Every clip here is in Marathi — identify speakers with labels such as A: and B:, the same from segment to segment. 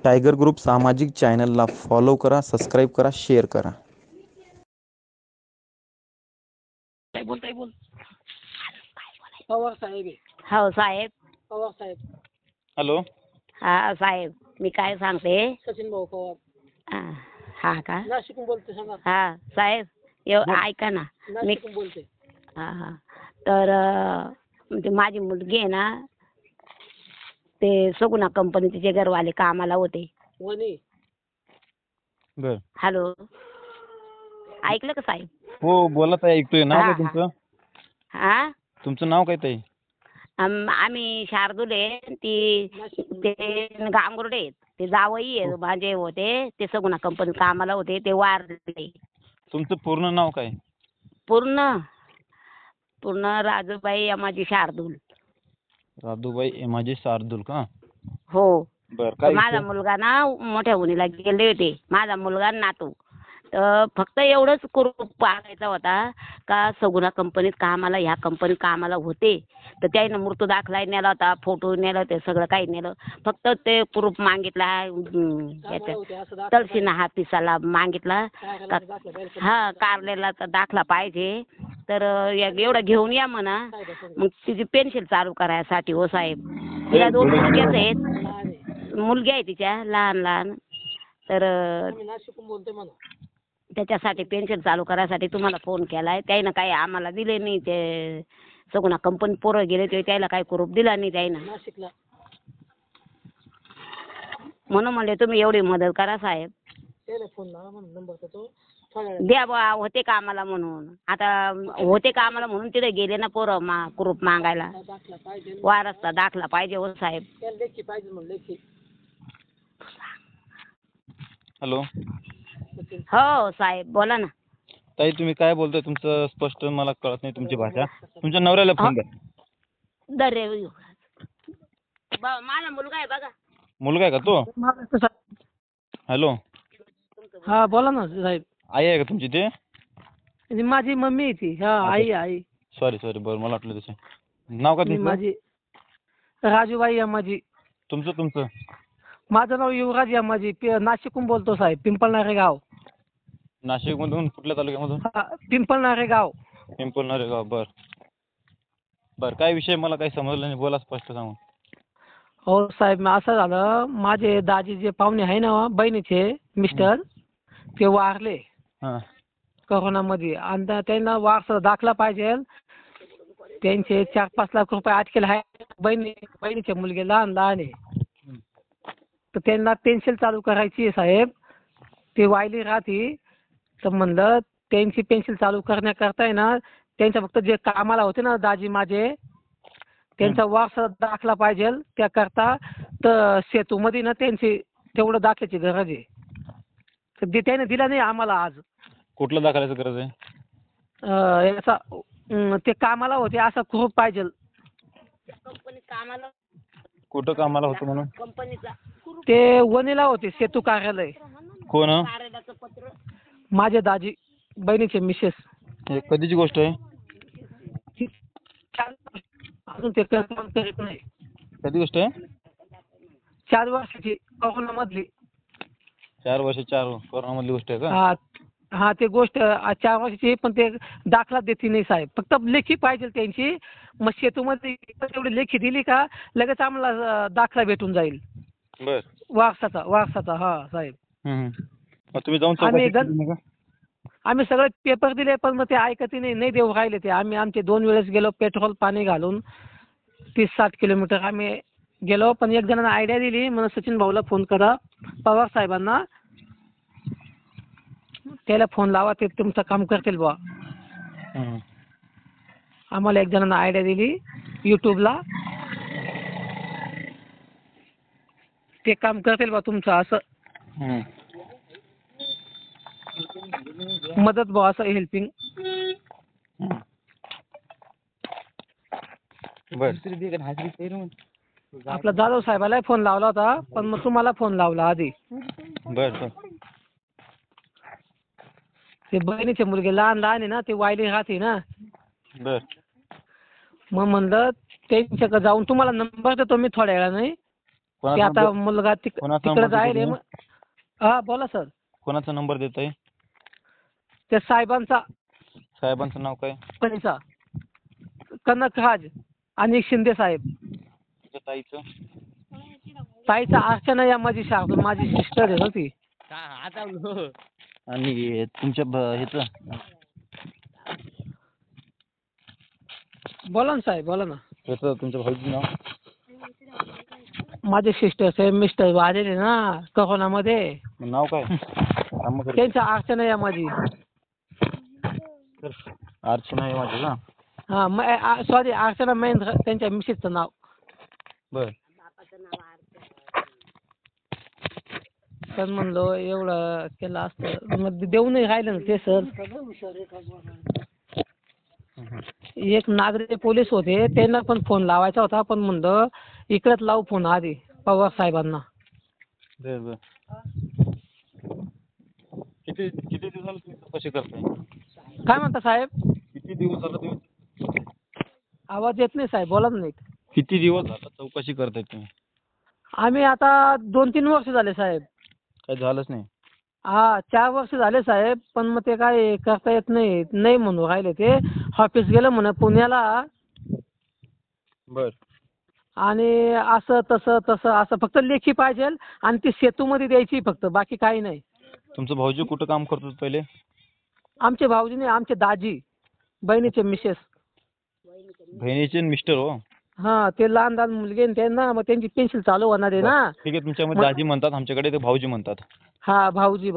A: टायगर ग्रुप सामाजिक चॅनलला फॉलो करा, सबस्क्राईब करा, शेअर करा.
B: बोलताय बोल. पवार साहेब आहे.
C: हो साहेब.
B: पवार साहेब.
A: हॅलो.
C: हा साहेब, मी काय सांगते.
B: सचिन भाऊ पवार.
C: हा का?
B: नाशिकहून बोलते सांगा.
C: हा साहेब, ऐका ना.
B: नाशिकहून बोलते.
C: हा तर म्हणजे माझी मुलगी आहे ना, ते सगुना कंपनीचे जे घरवाले कामाला होते.
B: वनी.
A: बर.
C: हॅलो, ऐकलं का साहेब?
A: हो बोला ताई, ऐकतोय. नाव काय तुमचं?
C: हा,
A: तुमचं नाव काय ताई?
C: आम्ही शार्दुले. ती ते गांगुर्डे आहेत. ते जावई आहे माझे होते. ते सगुना कंपनीत कामाला होते, ते वारले.
A: तुमचं पूर्ण नाव काय?
C: पूर्ण राजूबाई माझी शार्दूल.
A: राधूबाई एमाजी शार्दूल का?
C: हो.
A: बर. काय
C: माझा मुलगा ना मोठ्या उन्हीला गेले होते. माझा मुलगा नातू. तर फक्त एवढंच कुरूप पाहायचा होता का सगुना कंपनीत कामाला, ह्या कंपनीत कामाला होते. तर त्यानं मृत्यू दाखला नेला होता, फोटो नेलं, ते सगळं काही नेलं. फक्त ते कुरूप मागितला, तहसील ऑफिसाला मागितला. हा, कारलेला दाखला पाहिजे. तर एवढं घेऊन या म्हणा. मग तिची पेन्शन चालू करायसाठी हो साहेब. तिला 2 मुलग्याच आहेत. मुलगी आहे तिच्या लहान लहान. तर
B: नाशिकहून बोलते म्हणा.
C: त्याच्यासाठी पेन्शन चालू करायसाठी तुम्हाला फोन केलाय. त्यानं काही आम्हाला दिले नाही. ते सगुना कंपनी पोरं गेले ते त्याला काही कुरूप दिला नाही त्यानं.
B: नाशिकला.
C: म्हणून म्हणले तुम्ही एवढी मदत करा साहेब.
B: त्याला फोन लावा म्हणून नंबर देतो.
C: द्या बा, होते कामाला म्हणून. आता होते कामाला म्हणून तिथे गेले ना पोरं कुरूप मागायला.
B: दाखला पाहिजे.
C: वारसचा दाखला पाहिजे हो साहेब.
B: त्याला लेखी पाहिजे म्हणून लेखी.
A: हॅलो.
C: हो साहेब, बोला ना.
A: ताई तुम्ही काय बोलताय? तुमचं स्पष्ट मला कळत नाही तुमची भाषा. तुमच्या नवऱ्याला फोन द्या.
C: दरे माझा मुलगा आहे बघा.
A: मुलगा आहे का तो? हॅलो.
B: हा बोला ना साहेब.
A: आई आहे का तुमची ते?
B: माझी मम्मी आहे ती. हा, आई.
A: सॉरी बरं, मला वाटलं तसं. नाव का तुमचं?
B: माझी राजूबाई माझी.
A: तुमचं?
B: माझं नाव युवराज माझी. नाशिकहून बोलतो साहेब. पिंपळनारे गाव.
A: नाशिकमधून कुठल्या तालुक्यामधून?
B: पिंपळनारे गाव.
A: पिंपळनारे गाव. बर. काय विषय मला काही समजलं नाही, बोला स्पष्ट सांगून.
B: हो साहेब, मग असं झालं, माझे दाजी जे पाहुणे आहे ना, बहिणीचे मिस्टर, ते वारले कोरोनामध्ये. आणि त्यांना वारसा दाखला पाहिजे. त्यांचे 4-5 लाख रुपये अटकेल आहे. बहिणीचे मुलगे लहान आहे. तर त्यांना पेन्शन चालू करायची आहे साहेब. ते वायली राहते. तर म्हणलं त्यांची पेन्शन चालू करण्याकरता आहे ना, त्यांच्या फक्त जे कामाला होते ना दाजी माझे, त्यांचा वारसा दाखला पाहिजे. त्याकरता तर सेतूमध्ये ना त्यांची तेवढं दाखल्याची गरज आहे. तर त्याने दिला नाही आम्हाला आज.
A: कुठलं दाखलायचं गरज आहे?
B: याचा ते कामाला होते असा प्रूफ पाहिजे.
C: कंपनीत कामाला.
A: कुठं कामाला होतं म्हणून?
C: कंपनीचा.
B: ते वणीला होते, सेतू कार्यालय.
A: कोण?
C: कार्यालयाचं पत्र.
B: माझे दाजी, बहिणीचे मिसेस.
A: कधीची गोष्ट आहे?
B: अजून ते काम करीत नाही.
A: कधी गोष्ट आहे?
B: 4 वर्षाची, कोरोनामधली.
A: 4 वर्ष कोरोनामधली गोष्ट आहे का?
B: हा ते गोष्ट 4 वर्षाची. पण ते दाखला देते नाही साहेब. फक्त लेखी पाहिजे त्यांची. मग सेतूमध्ये तेवढी लेखी दिली का लगेच आम्हाला दाखला भेटून जाईल.
A: बर.
B: वारसाचा. हा साहेब.
A: तुम्ही जाऊन
B: आम्ही सगळे पेपर दिले, पण मग ते ऐकत नाही देऊ राहिले ते. आमचे 2 वेळेस गेलो पेट्रोल पाणी घालून. 30-60 किलोमीटर आम्ही गेलो. पण एक जणांना आयडिया दिली, म्हणून सचिन भाऊला फोन करा, पवार साहेबांना, त्याला फोन लावा, ते तुमचं काम करतील बुवा. आम्हाला एक जणांना आयडिया दिली युट्यूबला, ते काम करतील बा तुमचं असं. मदत बुवा असं हेल्पिंग. आपला जाधव साहेबाला फोन लावला होता, पण मग तुम्हाला फोन लावला आधी.
A: बर.
B: ते बहिणीचे मुलगे लहान आहे ना, ते वायली राहते ना.
A: बर.
B: मग म्हणलं त्यांच्याकडे जाऊन तुम्हाला नंबर देतो मी थोड्या वेळाने. ते आता
A: नंबर
B: मुलगा
A: कोणाचा
B: तिकडे
A: नंबर देता
B: जायले
A: तुम्ही?
B: हा बोला सर.
A: कोणाचा नंबर देताय?
B: त्या साहेबांचा
A: साहेबांचं नाव काय?
B: कंपनीचा कनकराज आणि शिंदे साहेब.
A: तुमच्या ताईचं?
B: ताईचा अर्चना या माझी माझी सिस्टर आहे ना ती.
A: आणि तुमच्या ह्याचं
B: बोला ना साहेब बोला ना.
A: ह्याचं तुमच्या भाऊचं नाव?
B: माझे सिस्टर साहेब मिस्टर वाढलेले ना कोरोनामध्ये.
A: नाव काय? काम करते.
B: त्यांच्या अर्चना या माझी.
A: अर्चना आहे माझी का?
B: हा सॉरी अर्चना महेंद्र त्यांच्या मिसेसचं नाव.
A: बर.
B: पण म्हणलो एवढं केलं असतं मग देऊ नाही राहिलं ना ते सर. एक नागरिक पोलीस होते त्यांना पण फोन लावायचा होता पण म्हणलं इकडेच लावू फोन आधी पवार साहेबांना.
A: बर बर. किती दिवस झालं तुम्ही चौकशी करताय?
B: काय म्हणता साहेब?
A: किती दिवस झालं तुम्ही?
B: आवाज येत नाही साहेब बोला ना नीट.
A: किती दिवस झालं चौकशी करताय तुम्ही?
B: आम्ही आता 2-3 वर्ष झाले साहेब.
A: काही झालंच नाही.
B: हा 4 वर्ष झाले साहेब पण मग ते काय करता येत नाही म्हणून राहिले ते. ऑफिस गेलं म्हणे पुण्याला
A: बर.
B: आणि असं तसं असं फक्त लेखी पाहिजे आणि ती सेतूमध्ये द्यायची फक्त बाकी काही नाही.
A: तुमचं भाऊजी कुठं काम करत होते पहिले?
B: आमचे भाऊजी नाही आमचे दाजी बहिणीचे मिसेस.
A: बहिणीचे मिस्टर हो?
B: हा ते लहान मुलगे आणि त्यांना मग त्यांची पेन्शन चालू होणार आहे ना.
A: ठीक आहे तुमच्यामध्ये दाजी म्हणतात आमच्याकडे ते भाऊजी म्हणतात.
B: हा भाऊजी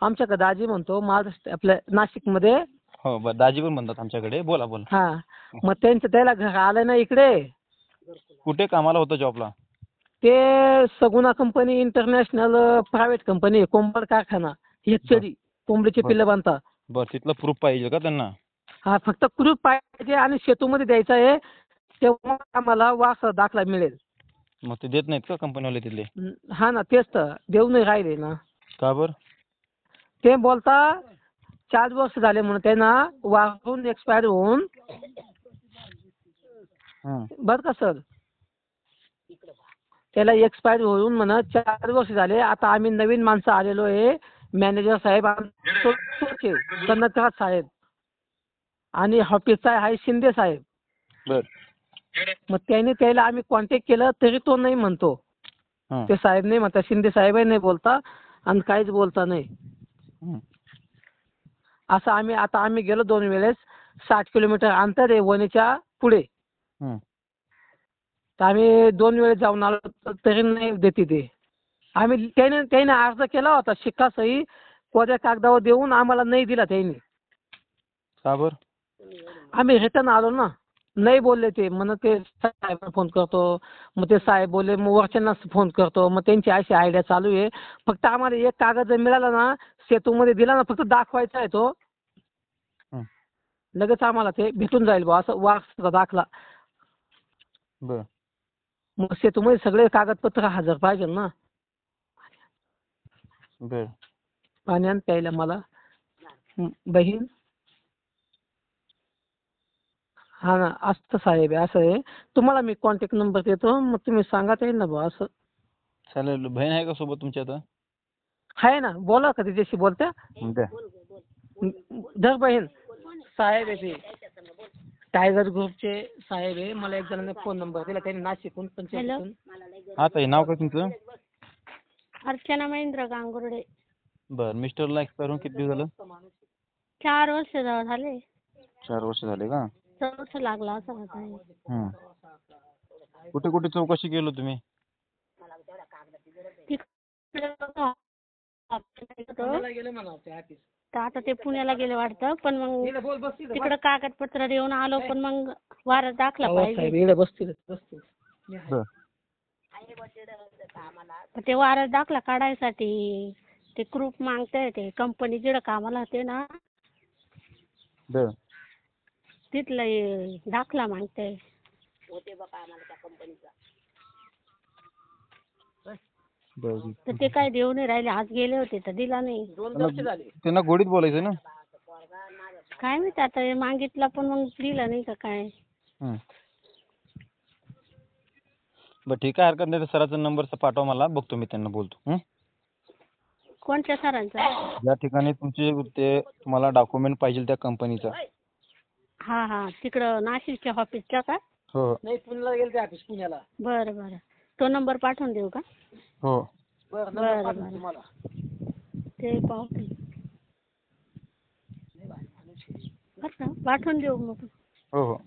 B: आमच्याकडे दाजी म्हणतो महाराष्ट्र आपल्या नाशिकमध्ये.
A: हो बरं दाजी पण म्हणतात आमच्याकडे. बोला बोला.
B: हा मग त्याला घर आलं ना इकडे.
A: कुठे कामाला होतं जॉबला?
B: ते सगुना कंपनी इंटरनॅशनल प्रायव्हेट कंपनी आहे कोंबड कारखाना हेचरी कोंबडीचे पिल्लं बांधतात.
A: बरं तिथलं प्रूफ पाहिजे का त्यांना?
B: हा फक्त प्रूफ पाहिजे आणि सेतूमध्ये द्यायचं आहे तेव्हा आम्हाला वारसा दाखला मिळेल.
A: मग ते देत नाहीत का कंपनीवाले तिथले?
B: हा ना तेच तर देऊ नाही राहिले ना.
A: का बरं?
B: ते बोलता 4 वर्ष झाले म्हणून त्यांना वारून एक्सपायर होऊन. बर का सर त्याला एक्सपायर होऊन म्हणा 4 वर्ष झाले. आता आम्ही नवीन माणसं आलेलो आहे. मॅनेजर साहेब कनकराज साहेब आणि ऑफिसचा आहे शिंदे साहेब.
A: बर.
B: मग त्याला आम्ही कॉन्टॅक्ट केलं तरी तो नाही म्हणतो. ते साहेब नाही म्हणता शिंदे साहेबही नाही बोलता आणि काहीच बोलता नाही. असं आम्ही गेलो 2 वेळेस 60 किलोमीटर अंतर आहे वणीच्या पुढे. तर आम्ही 2 वेळेस जाऊन आलो तरी नाही देते ते. आम्ही त्याने अर्ज केला होता शिक्का सही कोऱ्या कागदावर देऊन आम्हाला नाही दिला त्यांनी.
A: का बरं?
B: आम्ही रिटर्न आलो ना. नाही बोलले ते म्हणत ते साहेबांना फोन करतो. मग ते साहेब बोलले मग वरच्यांना फोन करतो. मग त्यांची अशी आयडिया चालू आहे. फक्त आम्हाला एक कागद जर मिळाला ना सेतूमध्ये दिला ना फक्त दाखवायचा आहे तो लगेच आम्हाला ते भेटून जाईल बा असं वारसा दाखला.
A: बर.
B: मग सेतूमध्ये सगळे कागदपत्र हजर पाहिजे ना.
A: बर.
B: पाणी आण प्यायला मला बहीण. हा ना असतं साहेब असं आहे. तुम्हाला मी कॉन्टॅक्ट नंबर देतो मग तुम्ही सांगा येईल ना बा असं.
A: चालेल. बहीण आहे का सोबत तुमच्या आता?
B: आहे ना बोला का तिच्याशी बोलत्या.
A: द्या.
B: धर बहीण साहेब आहे ते टायगर ग्रुपचे साहेब आहे. मला एक जणांनी फोन नंबर दिला त्यांनी नाशिकहून पंचायतीतून.
A: हा ताई नाव काय तुमचं?
C: अर्चना महेंद्र गांगुर्डे.
A: बरं. मिस्टरला एक्सपायर होऊन किती दिवस झालं?
C: 4 वर्ष झाले.
A: 4 वर्ष झाले का?
C: 4 लागला असं काय.
A: कुठे कुठे चौकशी केली तुम्ही?
C: तर आता ते पुण्याला गेले वाटतं पण मग तिकडं कागदपत्र देऊन आलो पण मग वारस दाखला पाहिजे. ते वारस दाखला काढायसाठी ते ग्रुप मागताय ते कंपनी जिकडं कामाला होते ना तिथलं दाखला मागताय. होते बघा आम्हाला त्या कंपनीचा. तर ते काय देऊ नाही राहिले. आज गेले होते तर दिला नाही.
B: 2 वर्ष झाले.
A: त्यांना गोडीत बोलायचं ना.
C: काय माहिती आता मागितला पण मग दिला नाही का काय.
A: बरं ठीक आहे, हरकत नाही. सराचा नंबर पाठवा मला, बघतो मी त्यांना, बोलतो. हं?
D: कोणत्या सरांचा?
A: ज्या ठिकाणी तुमचे ते तुम्हाला डॉक्युमेंट पाहिजे त्या कंपनीचं.
D: हा हा, तिकडं नाशिकच्या ऑफिसच्या का?
A: हो हो.
B: नाही, पुण्याला गेले ते ऑफिस, पुण्याला.
D: बरं बरं, तो नंबर पाठवून देऊ का?
A: हो
B: बरं,
D: बरं,
B: नंबर पाठवतो
D: बरं.
B: तुम्हाला.
D: ते पाहू बरं का, पाठवून देऊ मग.
A: हो हो.